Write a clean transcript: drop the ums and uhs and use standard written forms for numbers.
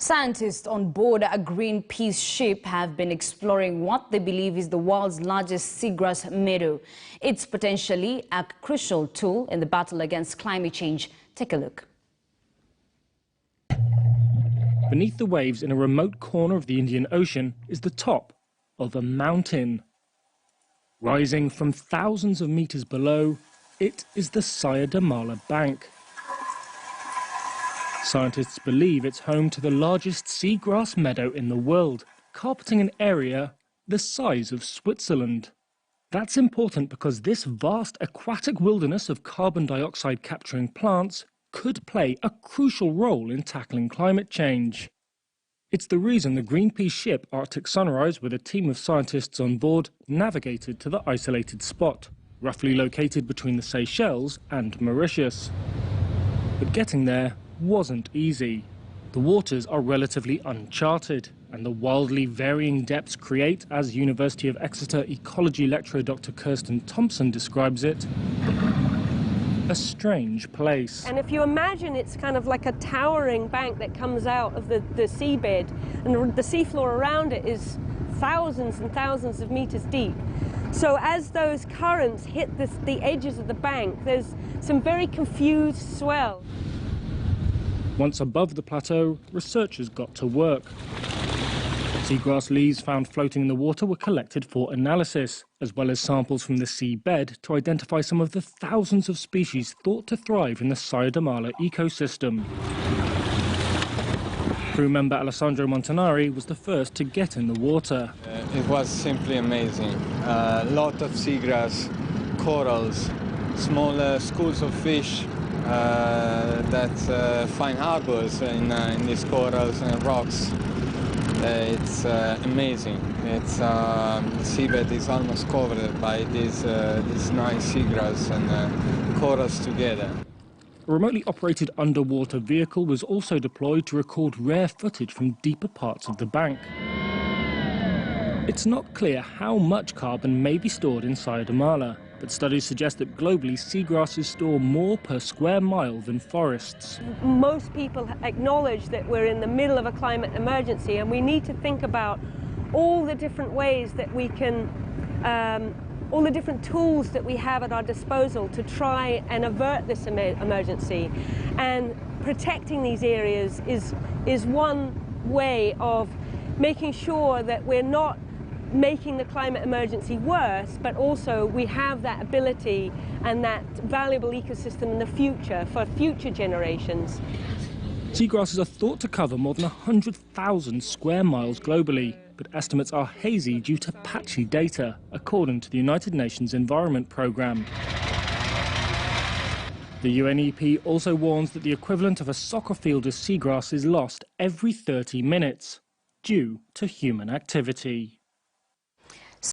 Scientists on board a Greenpeace ship have been exploring what they believe is the world's largest seagrass meadow. It's potentially a crucial tool in the battle against climate change. Take a look. Beneath the waves in a remote corner of the Indian Ocean is the top of a mountain. Rising from thousands of meters below, it is the Seagrass Bank. Scientists believe it's home to the largest seagrass meadow in the world, carpeting an area the size of Switzerland. That's important because this vast aquatic wilderness of carbon dioxide capturing plants could play a crucial role in tackling climate change. It's the reason the Greenpeace ship Arctic Sunrise, with a team of scientists on board, navigated to the isolated spot, roughly located between the Seychelles and Mauritius. But getting there wasn't easy. The waters are relatively uncharted, and the wildly varying depths create, as University of Exeter ecology lecturer Dr. Kirsten Thompson describes it, a strange place. And if you imagine it's kind of like a towering bank that comes out of the seabed, and the seafloor around it is thousands and thousands of meters deep. So as those currents hit the edges of the bank, there's some very confused swell. Once above the plateau, researchers got to work. Seagrass leaves found floating in the water were collected for analysis, as well as samples from the seabed to identify some of the thousands of species thought to thrive in the Seagrass ecosystem. Crew member Alessandro Montanari was the first to get in the water. It was simply amazing. A lot of seagrass, corals, small schools of fish that find harbors in these corals and rocks. It's amazing. The seabed is almost covered by these nice seagrass and corals together. A remotely operated underwater vehicle was also deployed to record rare footage from deeper parts of the bank. It's not clear how much carbon may be stored in Seagrass, but studies suggest that globally seagrasses store more per square mile than forests. Most people acknowledge that we're in the middle of a climate emergency, and we need to think about all the different ways that we can, all the different tools that we have at our disposal to try and avert this emergency. And protecting these areas is one way of making sure that we're not making the climate emergency worse, but also we have that ability and that valuable ecosystem in the future for future generations. Seagrasses are thought to cover more than 100,000 square miles globally, but estimates are hazy due to patchy data, according to the United Nations Environment Programme. The UNEP also warns that the equivalent of a soccer field of seagrass is lost every 30 minutes due to human activity.